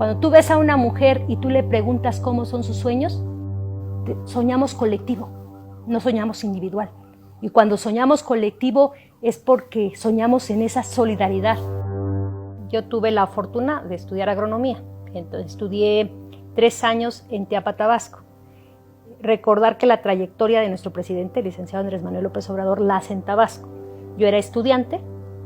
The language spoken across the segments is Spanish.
Cuando tú ves a una mujer y tú le preguntas cómo son sus sueños, soñamos colectivo, no soñamos individual. Y cuando soñamos colectivo es porque soñamos en esa solidaridad. Yo tuve la fortuna de estudiar agronomía, entonces estudié 3 años en Teapa, Tabasco. Recordar que la trayectoria de nuestro presidente, el licenciado Andrés Manuel López Obrador, la hace en Tabasco. Yo era estudiante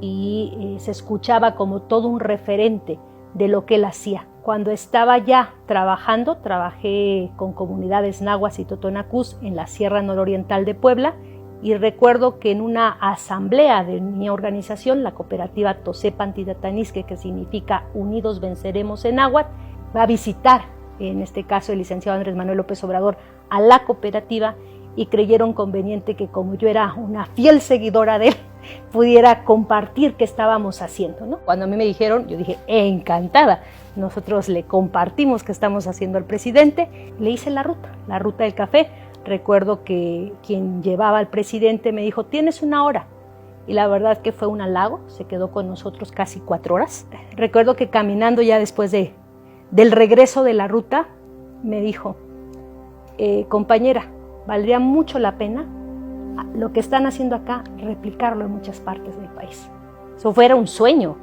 y se escuchaba como todo un referente de lo que él hacía. Cuando estaba ya trabajando, trabajé con comunidades nahuas y totonacús en la Sierra Nororiental de Puebla, y recuerdo que en una asamblea de mi organización, la cooperativa Tosepantidatanisque, que significa Unidos Venceremos en náhuatl, va a visitar, en este caso el licenciado Andrés Manuel López Obrador, a la cooperativa, y creyeron conveniente que como yo era una fiel seguidora de él, pudiera compartir qué estábamos haciendo, ¿no? Cuando a mí me dijeron, yo dije, encantada. Nosotros le compartimos qué estamos haciendo al presidente, le hice la ruta del café. Recuerdo que quien llevaba al presidente me dijo, tienes 1 hora. Y la verdad que fue un halago, se quedó con nosotros casi 4 horas. Recuerdo que caminando ya después del regreso de la ruta, me dijo, compañera, valdría mucho la pena lo que están haciendo acá, replicarlo en muchas partes del país. Eso fuera un sueño.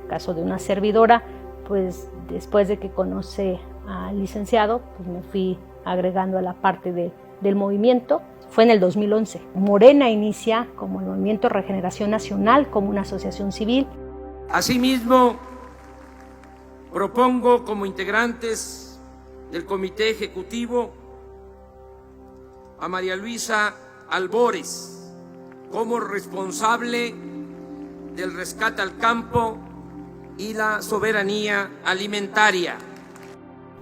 En caso de una servidora, pues después de que conocí al licenciado, pues me fui agregando a la parte del movimiento. Fue en el 2011. Morena inicia como el Movimiento Regeneración Nacional, como una asociación civil. Asimismo, propongo como integrantes del Comité Ejecutivo a María Luisa Albores como responsable del rescate al campo y la soberanía alimentaria.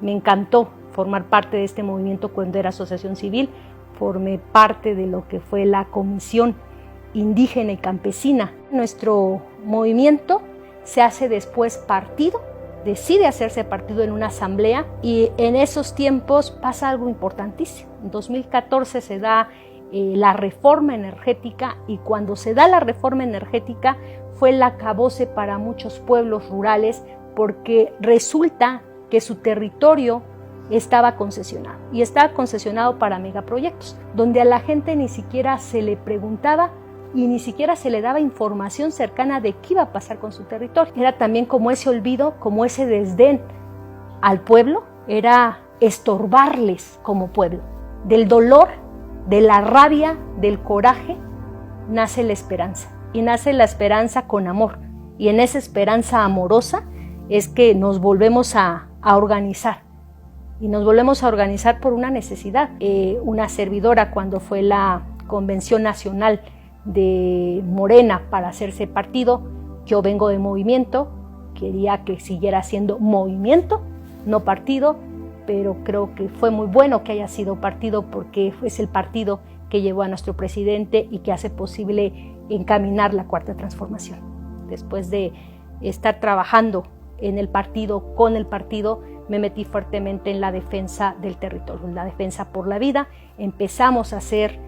Me encantó formar parte de este movimiento cuando era asociación civil. Formé parte de lo que fue la Comisión Indígena y Campesina. Nuestro movimiento se hace después partido, decide hacerse partido en una asamblea, y en esos tiempos pasa algo importantísimo. En 2014 se da la reforma energética, y cuando se da la reforma energética fue el acabose para muchos pueblos rurales, porque resulta que su territorio estaba concesionado, y estaba concesionado para megaproyectos, donde a la gente ni siquiera se le preguntaba y ni siquiera se le daba información cercana de qué iba a pasar con su territorio. Era también como ese olvido, como ese desdén al pueblo, era estorbarles como pueblo. Del dolor, de la rabia, del coraje, nace la esperanza, y nace la esperanza con amor, y en esa esperanza amorosa es que nos volvemos a organizar, y nos volvemos a organizar por una necesidad. Una servidora, cuando fue la Convención Nacional de Morena para hacerse partido, yo vengo de movimiento, quería que siguiera siendo movimiento, no partido, pero creo que fue muy bueno que haya sido partido, porque es el partido que llevó a nuestro presidente y que hace posible encaminar la Cuarta Transformación. Después de estar trabajando en el partido, con el partido, me metí fuertemente en la defensa del territorio, en la defensa por la vida. Empezamos a hacer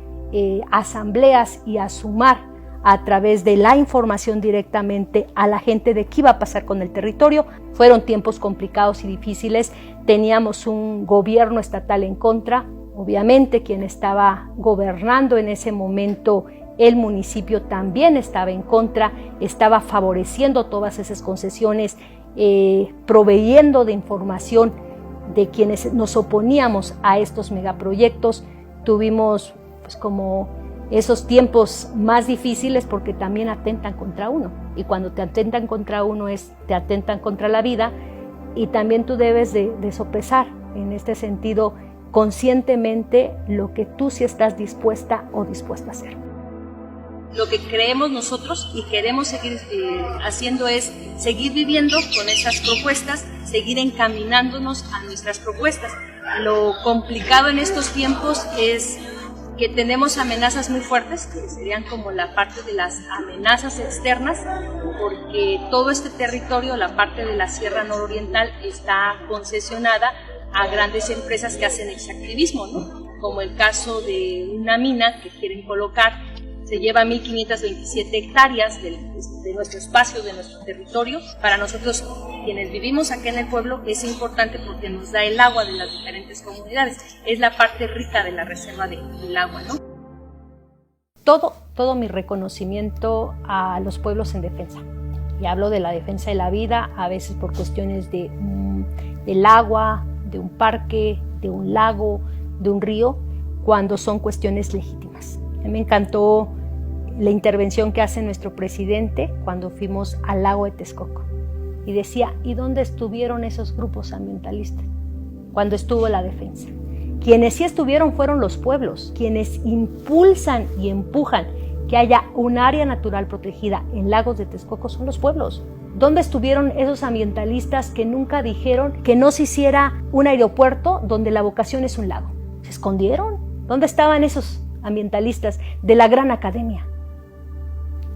asambleas y a sumar a través de la información directamente a la gente de qué iba a pasar con el territorio. Fueron tiempos complicados y difíciles, teníamos un gobierno estatal en contra, obviamente quien estaba gobernando en ese momento, el municipio, también estaba en contra, estaba favoreciendo todas esas concesiones, proveyendo de información de quienes nos oponíamos a estos megaproyectos. Tuvimos pues como esos tiempos más difíciles, porque también atentan contra uno, y cuando te atentan contra uno te atentan contra la vida, y también tú debes de sopesar en este sentido conscientemente lo que tú sí estás dispuesta o dispuesta a hacer. Lo que creemos nosotros y queremos seguir haciendo es seguir viviendo con esas propuestas, seguir encaminándonos a nuestras propuestas. Lo complicado en estos tiempos es que tenemos amenazas muy fuertes, que serían como la parte de las amenazas externas, porque todo este territorio, la parte de la Sierra Nororiental, está concesionada a grandes empresas que hacen extractivismo, ¿no? Como el caso de una mina que quieren colocar, se lleva 1.527 hectáreas de nuestro espacio, de nuestro territorio. Para nosotros quienes vivimos aquí en el pueblo es importante porque nos da el agua de las diferentes comunidades. Es la parte rica de la reserva del agua, ¿no? Todo mi reconocimiento a los pueblos en defensa. Y hablo de la defensa de la vida, a veces por cuestiones del agua, de un parque, de un lago, de un río, cuando son cuestiones legítimas. A mí me encantó la intervención que hace nuestro presidente cuando fuimos al lago de Texcoco. Y decía, ¿y dónde estuvieron esos grupos ambientalistas cuando estuvo la defensa? Quienes sí estuvieron fueron los pueblos, quienes impulsan y empujan que haya un área natural protegida en Lagos de Texcoco son los pueblos. ¿Dónde estuvieron esos ambientalistas que nunca dijeron que no se hiciera un aeropuerto donde la vocación es un lago? ¿Se escondieron? ¿Dónde estaban esos ambientalistas de la gran academia?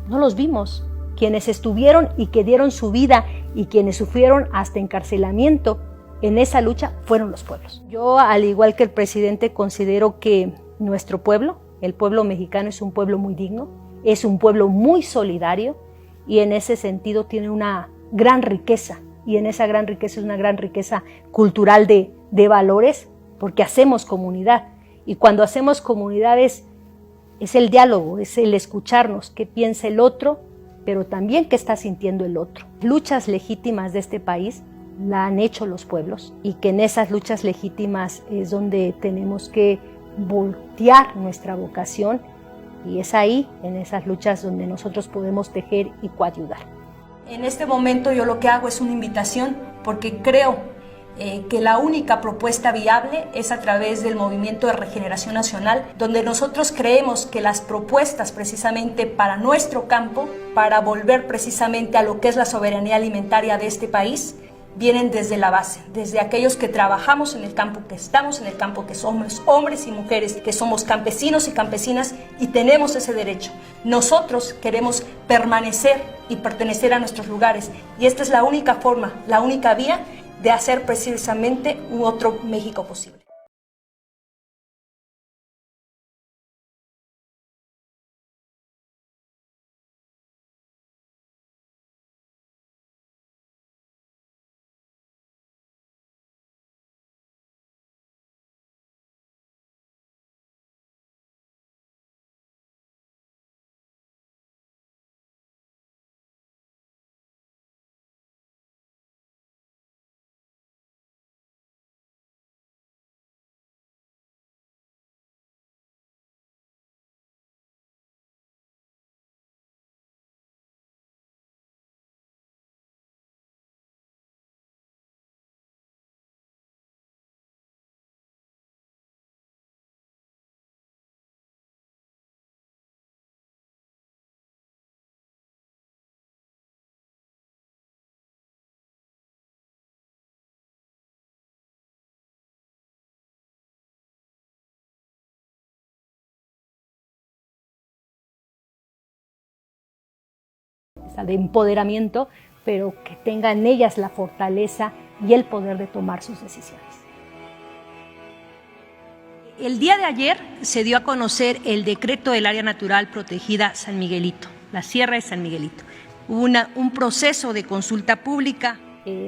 No los vimos. Quienes estuvieron y que dieron su vida y quienes sufrieron hasta encarcelamiento en esa lucha fueron los pueblos. Yo, al igual que el presidente, considero que nuestro pueblo, el pueblo mexicano, es un pueblo muy digno, es un pueblo muy solidario y en ese sentido tiene una gran riqueza, y en esa gran riqueza es una gran riqueza cultural de valores, porque hacemos comunidad, y cuando hacemos comunidades es el diálogo, es el escucharnos qué piensa el otro, pero también qué está sintiendo el otro. Luchas legítimas de este país la han hecho los pueblos, y que en esas luchas legítimas es donde tenemos que voltear nuestra vocación, y es ahí, en esas luchas, donde nosotros podemos tejer y coayudar. En este momento yo lo que hago es una invitación, porque creo que la única propuesta viable es a través del Movimiento de Regeneración Nacional, donde nosotros creemos que las propuestas precisamente para nuestro campo, para volver precisamente a lo que es la soberanía alimentaria de este país, vienen desde la base, desde aquellos que trabajamos en el campo, que estamos en el campo, que somos hombres y mujeres, que somos campesinos y campesinas y tenemos ese derecho. Nosotros queremos permanecer y pertenecer a nuestros lugares, y esta es la única forma, la única vía de hacer precisamente un otro México posible. De empoderamiento, pero que tengan ellas la fortaleza y el poder de tomar sus decisiones. El día de ayer se dio a conocer el decreto del Área Natural Protegida San Miguelito, la Sierra de San Miguelito. Hubo un proceso de consulta pública.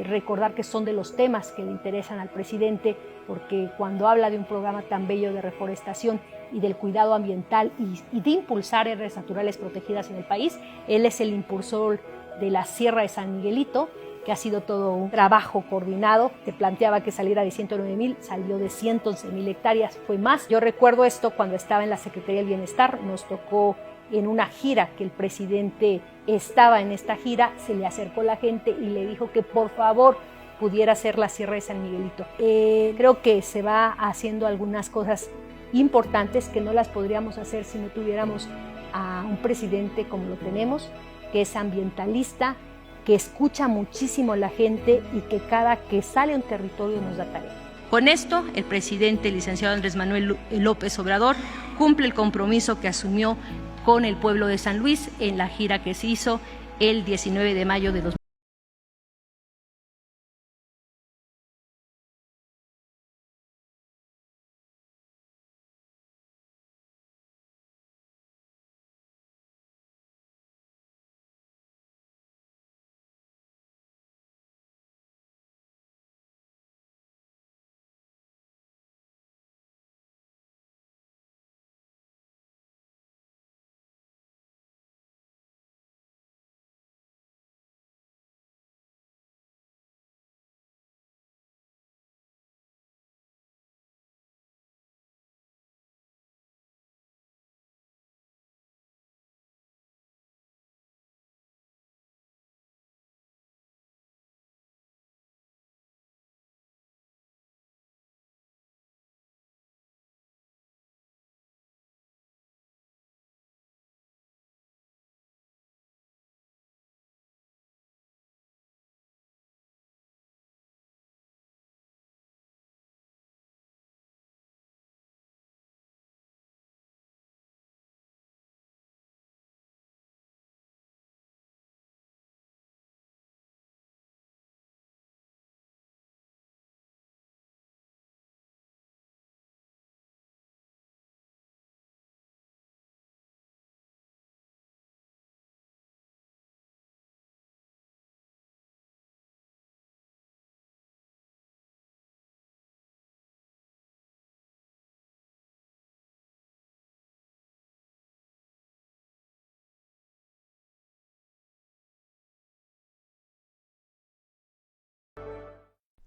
Recordar que son de los temas que le interesan al presidente, porque cuando habla de un programa tan bello de reforestación y del cuidado ambiental y de impulsar áreas naturales protegidas en el país, él es el impulsor de la Sierra de San Miguelito, que ha sido todo un trabajo coordinado. Te planteaba que saliera de 109,000, salió de 111,000 hectáreas, fue más. Yo recuerdo esto cuando estaba en la Secretaría del Bienestar, nos tocó en una gira que el presidente estaba en esta gira, se le acercó la gente y le dijo que por favor pudiera hacer la Sierra de San Miguelito. Creo que se va haciendo algunas cosas importantes que no las podríamos hacer si no tuviéramos a un presidente como lo tenemos, que es ambientalista, que escucha muchísimo a la gente y que cada que sale a un territorio nos da tarea. Con esto, el presidente, el licenciado Andrés Manuel López Obrador, cumple el compromiso que asumió con el pueblo de San Luis en la gira que se hizo el 19 de mayo de 2020.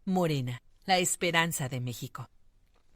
Morena, la esperanza de México.